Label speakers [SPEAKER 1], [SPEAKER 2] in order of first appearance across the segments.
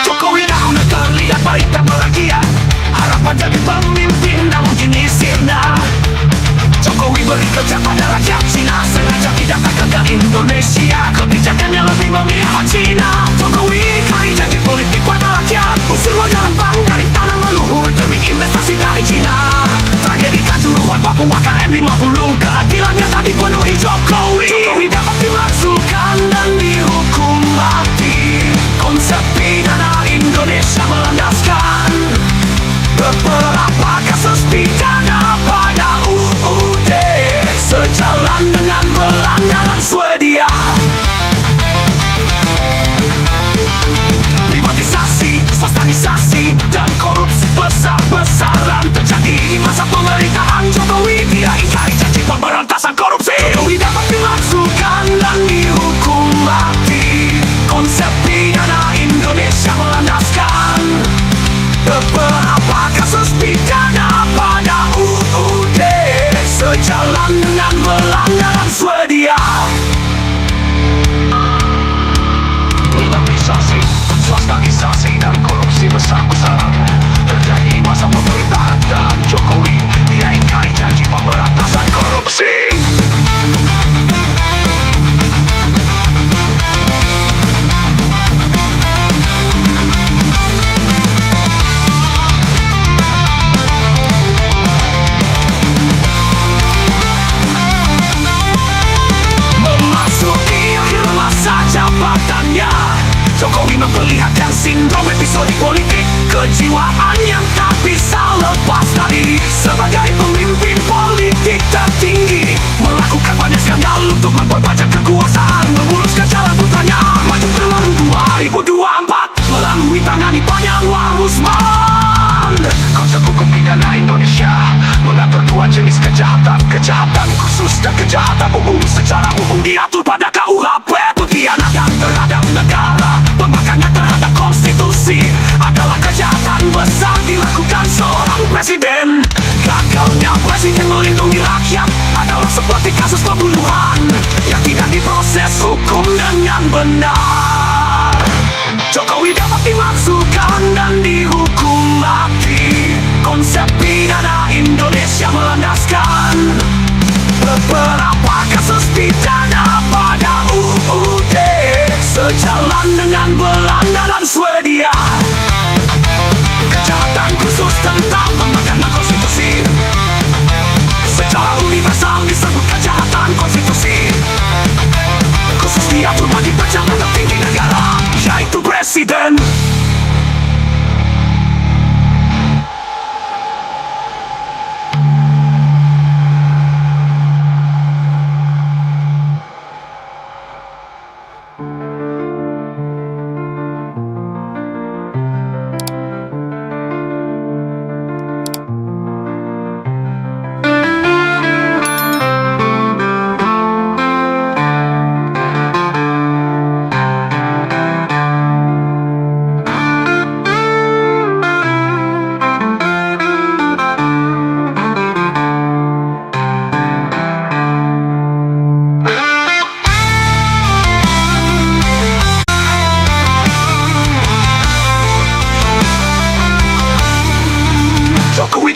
[SPEAKER 1] Jokowi dahulu terlihat baik dan bahagia, harapan jadi pemimpin namun kini sirna. Jokowi beri kerja pada rakyat Cina, sengaja tidak gagal ke Indonesia, kebijakannya lebih memihak Cina. Jokowi kali janji politik pada rakyat, usir modal bank dari tanah leluhur demi investasi dari Cina. Tragedi Kanjuruhan Papua KM 50, keadilannya tak dipenuhi Jokowi. Jokowi dapat dimasukkan dan dihukum mati, konsep pidana Indonesia melandaskan. Beberapa kasus pidana pada UUD sejalan dengan pelanggaran Swedia. Privatisasi, sosialisasi, dan korupsi besar-besaran terjadi di masa pemerintahan Jokowi. Dia ingkari janji pemberantasan korupsi. Jokowi dapat dimasukkan dan dihukum mati, konsep pidana Indonesia melandaskan. Beberapa kasus pidana pada UUD sejalan dengan pelanggaran Swedia. Privatisasi, sosialisasi, dan korupsi besar-besaran terjadi masa pemerintahan dan Jokowi. Dia ingkari janji pemberantasan korupsi. Jokowi memperlihatkan sindrom episodik politik, kejiwaan yang tak bisa lepas dari sebagai pemimpin politik tertinggi. Melakukan banyak skandal untuk memperpanjang kekuasaan, memuluskan jalan putranya maju pemilu 2024 melalui tangan Ipanya Anwar Usman. Konsep hukum pidana Indonesia mengatur dua jenis kejahatan, kejahatan khusus dan kejahatan umum. Secara umum diatur pada KUHP. Pengkhianatan terhadap negara, pemakangan terhadap konstitusi adalah kejahatan besar dilakukan seorang presiden. Gagalnya presiden melindungi rakyat adalah seperti kasus pembunuhan yang tidak diproses hukum dengan benar. Jokowi dapat dimasukkan dan dihukum mati, konsep pidana Indonesia melandaskan. Beberapa kasus pidana pada UUD sejalan dengan pelanggaran Swedia. Kejahatan khusus tentang pemakangan konstitusi secara universal disebut kejahatan konstitusi. Khusus diatur bagi pejabat tertinggi negara, yaitu presiden.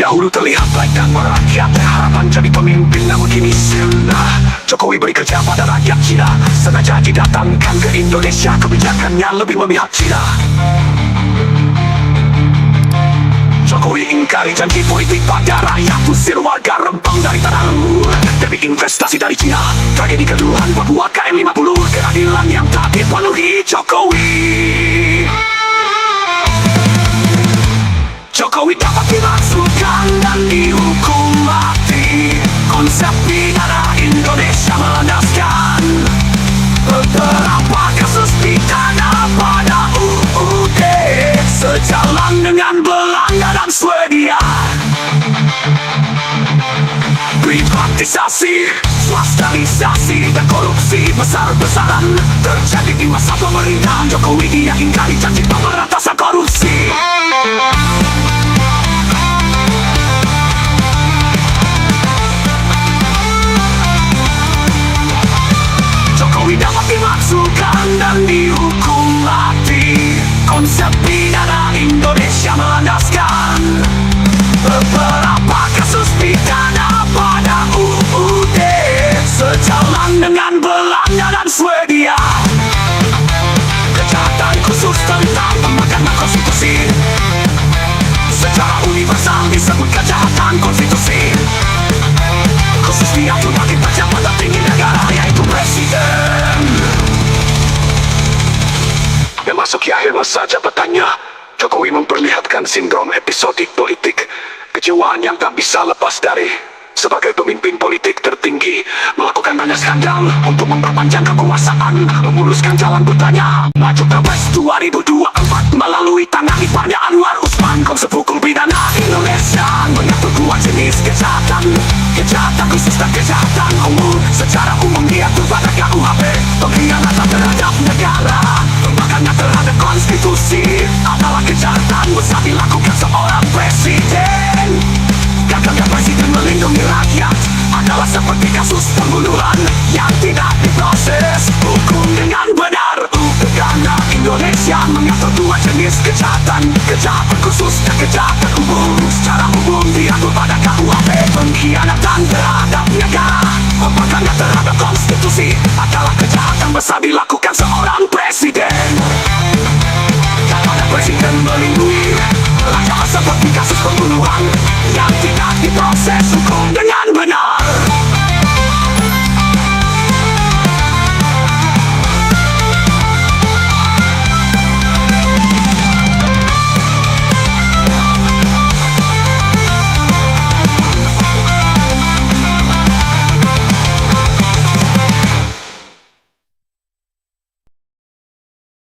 [SPEAKER 1] Dahulu terlihat baik dan merakyat, harapan jadi pemimpin namun kini sirna. Jokowi beri kerja pada rakyat Cina, sengaja didatangkan ke Indonesia, kebijakannya lebih memihak Cina. Jokowi ingkari janji politik pada rakyat, usir warga Rempang dari tanah leluhur demi investasi dari Cina. Tragedi Kanjuruhan Papua KM 50, keadilan yang tak dipenuhi Jokowi. Jokowi dapat dimasukkan dan dihukum mati, konsep pidana Indonesia melandaskan. Beberapa kasus pidana pada UUD sejalan dengan pelanggaran Swedia. Privatisasi, sosialisasi, dan korupsi besar-besaran terjadi di masa pemerintahan Jokowi. Dia ingkari janji pemberantasan korupsi. Jokowi dapat dimasukkan dan dihukum mati. Konsep pidana Indonesia melandaskan beberapa kasus pidana pada UUD, sejalan dengan Belanda dan Swedia. Kejahatan khusus tentang pemakaman konstitusi secara universal disebut kejahatan konstitusi. Khusus diatur bagi pejabat tertinggi negara, yaitu presiden. Memasuki akhir masa jabatannya, Jokowi memperlihatkan sindrom episodik politik, kejewaan yang tak bisa lepas dari. Sebagai pemimpin politik tertinggi, melakukan banyak skandal untuk memperpanjang kekuasaan, memuluskan jalan putanya maju Pilpres 2024 melalui tangan iparnya Anwar Usman. Konsep hukum pidana Indonesia mengatur dua jenis kejahatan: kejahatan khusus dan kejahatan umum. Secara umum diatur pada KUHP. Pengkhianatan terhadap negara, pembangkangan terhadap konstitusi adalah kejahatan besar dilakukan seorang presiden. Gagalnya presiden melindungi rakyat adalah seperti kasus pembunuhan yang tidak diproses hukum dengan benar. Pidana Indonesia mengatur dua jenis kejahatan: kejahatan khusus dan kejahatan umum. Secara umum diatur pada KUHP. Pengkhianatan terhadap negara, pembangkangan terhadap konstitusi adalah kejahatan besar dilakukan seorang presiden. Karena presiden melindungi rakyat seperti kasus pembunuhan yang tidak diproses hukum